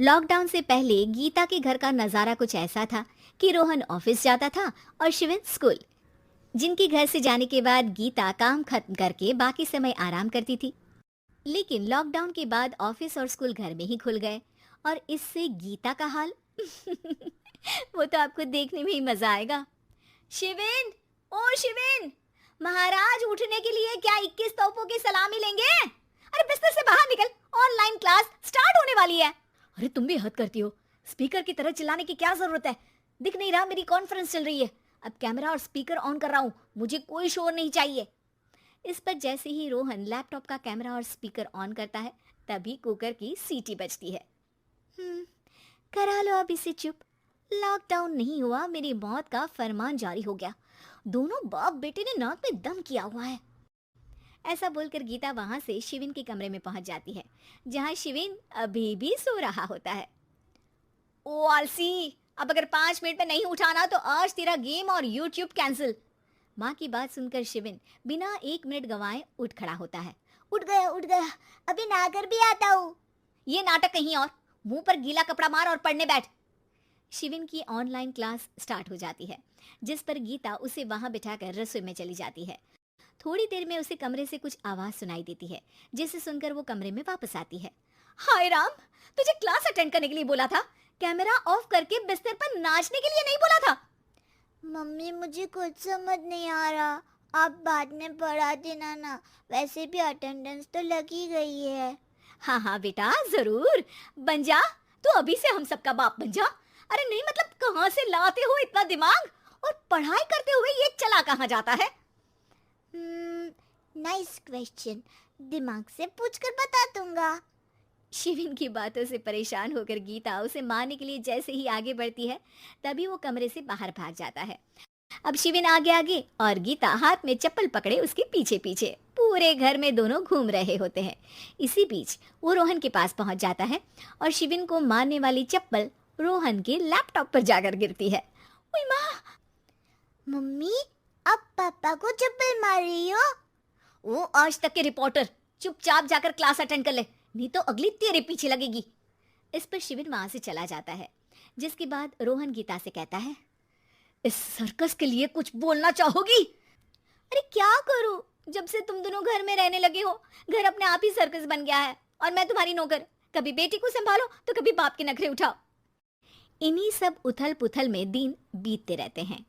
Lockdown से पहले गीता के घर का नजारा कुछ ऐसा था कि रोहन ऑफिस जाता था और शिवन स्कूल। जिनके घर से जाने के बाद गीता काम खत्म करके बाकी समय आराम करती थी। लेकिन लॉकडाउन के बाद ऑफिस और स्कूल घर में ही खुल गए और इससे गीता का हाल वो तो आपको देखने में ही मजा आएगा। शिवेन, ओ शिवेन, महाराज उठने के लिए क्या 21 तोपों की सलामी लेंगे? अरे बिस्तर से बाहर निकल, ऑनलाइन क्लास स्टार्ट होने वाली है। अरे तुम भी हद करती हो, स्पीकर की तरह चिल्लाने की क्या जरूरत है? दिख नहीं रहा मेरी कॉन्फ्रेंस चल रही है। अब कैमरा और स्पीकर ऑन कर रहा हूँ, मुझे कोई शोर नहीं चाहिए। इस पर जैसे ही रोहन लैपटॉप का कैमरा और स्पीकर ऑन करता है तभी कुकर की सीटी बजती है। करा लो अब इसे चुप। लॉकडाउन नहीं हुआ, मेरी मौत का फरमान जारी हो गया। दोनों बाप बेटे ने नाक में दम किया हुआ है। ऐसा बोलकर गीता वहां से शिविन के कमरे में पहुंच जाती है, जहां शिविन अभी भी सो रहा होता है। ओ आलसी, अब अगर 5 मिनट में नहीं उठाना तो आज तेरा गेम और यूट्यूब कैंसिल। माँ की बात सुनकर शिविन बिना 1 मिनट गंवाए उठ खड़ा होता है। उठ गया, अभी नहाकर भी आता हूँ। ये नाटक कहीं और, मुंह पर गीला कपड़ा मार और पढ़ने बैठ। शिविन की ऑनलाइन क्लास स्टार्ट हो जाती है, जिस पर गीता उसे वहां बिठाकर रसोई में चली जाती है। थोड़ी देर में उसे कमरे से कुछ आवाज सुनाई देती है, जिसे सुनकर वो कमरे में वापस आती है। हाय राम, तुझे क्लास अटेंड करने के लिए बोला था, कैमरा ऑफ करके बिस्तर पर नाचने के लिए नहीं बोला था। मम्मी मुझे कुछ समझ नहीं आ रहा, आप बाद में पढ़ा देना ना, वैसे भी अटेंडेंस तो लगी गई है। हाँ हाँ बेटा, जरूर बन जा, तू अभी से हम सबका बाप बन जा। अरे नहीं मतलब कहाँ से लाते हो इतना दिमाग, और पढ़ाई करते हुए ये चला कहाँ जाता है? नाइस क्वेश्चन, दिमाग से पूछकर बता दूंगा। शिविन की बातों से परेशान होकर गीता उसे मारने के लिए जैसे ही आगे बढ़ती है तभी वो कमरे से बाहर भाग जाता है। अब शिविन आगे आगे और गीता हाथ में चप्पल पकड़े उसके पीछे पीछे पूरे घर में दोनों घूम रहे होते हैं। इसी बीच वो रोहन के पास पहुंच जाता है और शिविन को मारने वाली चप्पल रोहन के लैपटॉप पर जाकर गिरती है। ओए माँ! मम्मी, अब पापा को चप्पल मार रही हो? वो आज तक के रिपोर्टर, चुपचाप जाकर क्लास अटेंड कर ले, नहीं तो अगली तेरे पीछे लगेगी। इस पर शिविन वहां से चला जाता है, जिसके बाद रोहन गीता से कहता है, इस सर्कस के लिए कुछ बोलना चाहोगी? अरे क्या करूं, जब से तुम दोनों घर में रहने लगे हो, घर अपने आप ही सर्कस बन गया है और मैं तुम्हारी नौकर। कभी बेटी को संभालो तो कभी बाप के नखरे उठाओ। इन्हीं सब उथल पुथल में दिन बीतते रहते हैं,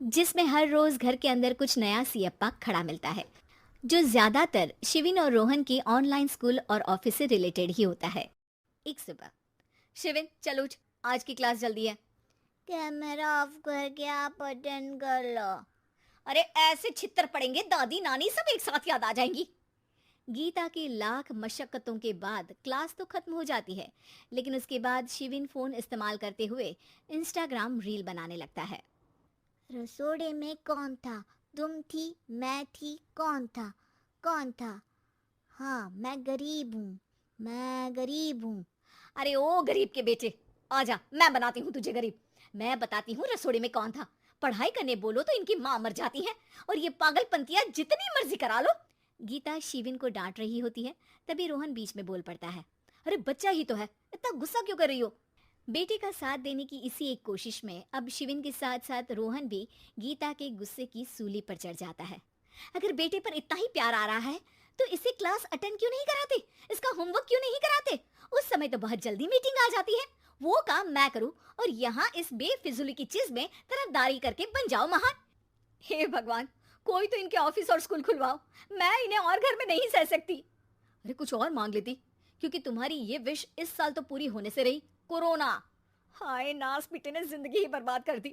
जिसमें हर रोज घर के अंदर कुछ नया सियप्पा खड़ा मिलता है, जो ज्यादातर शिविन और रोहन के ऑनलाइन स्कूल और ऑफिस से रिलेटेड ही होता है। एक सुबह, शिविन चल उठ, आज की क्लास जल्दी है। कैमरा ऑफ करके आप अटेंड कर लो। अरे ऐसे छित्तर पड़ेंगे, दादी नानी सब एक साथ याद आ जाएंगी। गीता की लाख मशक्कतों के बाद क्लास तो खत्म हो जाती है, लेकिन उसके बाद शिविन फोन इस्तेमाल करते हुए इंस्टाग्राम रील बनाने लगता है। रसोड़े में कौन था? तुम थी, मैं थी, कौन था? कौन था? हाँ, मैं गरीब हूँ। अरे ओ गरीब के बेटे, आजा, मैं बनाती हूँ तुझे गरीब। मैं बताती हूँ रसोड़े में कौन था। पढ़ाई करने बोलो तो इनकी माँ मर जाती है, और ये पागलपंतियाँ जितनी मर्जी करा लो। गीता शिविन को डांट रही होती है, तभी रोहन बीच में बोल पड़ता है। अरे बच्चा ही तो है, इतना गुस्सा क्यों कर रही हो? बेटे का साथ देने की इसी एक कोशिश में अब शिविन के साथ साथ रोहन भी गीता के गुस्से की सूली पर चढ़ जाता है। अगर बेटे पर इतना ही प्यार आ रहा है तो इसे क्लास अटेंड क्यों नहीं कराते, इसका होमवर्क क्यों नहीं कराते? उस समय तो बहुत जल्दी मीटिंग आ जाती है, वो काम मैं करूं और यहाँ इस बेफिजुली की चीज में तरफदारी करके बन जाओ महान। हे भगवान, कोई तो इनके ऑफिस और स्कूल खुलवाओ, मैं इन्हें और घर में नहीं सह सकती। अरे कुछ और मांग लेती, क्योंकि तुम्हारी ये विश इस साल तो पूरी होने से रही, कोरोना। हाय नास बेटे ने जिंदगी ही बर्बाद कर दी।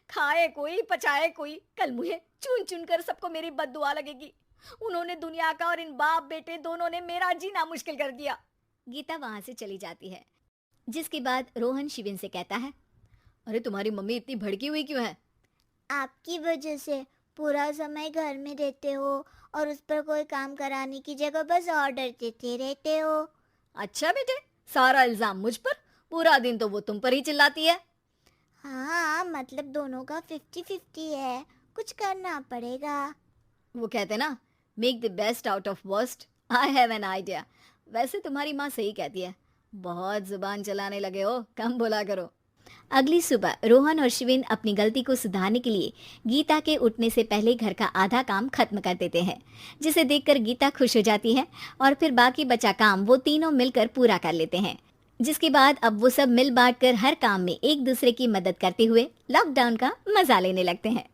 खाए कोई पचाए कोई, कल मुझे चुन चुन कर सबको मेरी बद्दुआ लगेगी। उन्होंने दुनिया का और इन बाप बेटे दोनों ने मेरा जीना मुश्किल कर दिया। गीता वहां से चली जाती है, जिसके बाद रोहन शिविन से कहता है, अरे तुम्हारी मम्मी इतनी भड़की हुई क्यों है? आपकी वजह से पूरा समय घर में रहते हो और उस पर कोई काम कराने की जगह बस ऑर्डर देते रहते हो। अच्छा बेटे, सारा इल्जाम मुझ पर, पूरा दिन तो वो तुम पर ही चिल्लाती है। हाँ, मतलब दोनों का 50-50 है, कुछ करना पड़ेगा। वो कहते ना, make the best out of worst. I have an idea. वैसे तुम्हारी माँ सही कहती है, बहुत जुबान चलाने लगे हो, कम बोला करो। अगली सुबह रोहन और शिविन अपनी गलती को सुधारने के लिए गीता के उठने से पहले घर का आधा काम खत्म कर देते हैं, जिसे देखकर गीता खुश हो जाती है और फिर बाकी बचा काम वो तीनों मिलकर पूरा कर लेते हैं। जिसके बाद अब वो सब मिल बांट कर हर काम में एक दूसरे की मदद करते हुए लॉकडाउन का मजा लेने लगते हैं।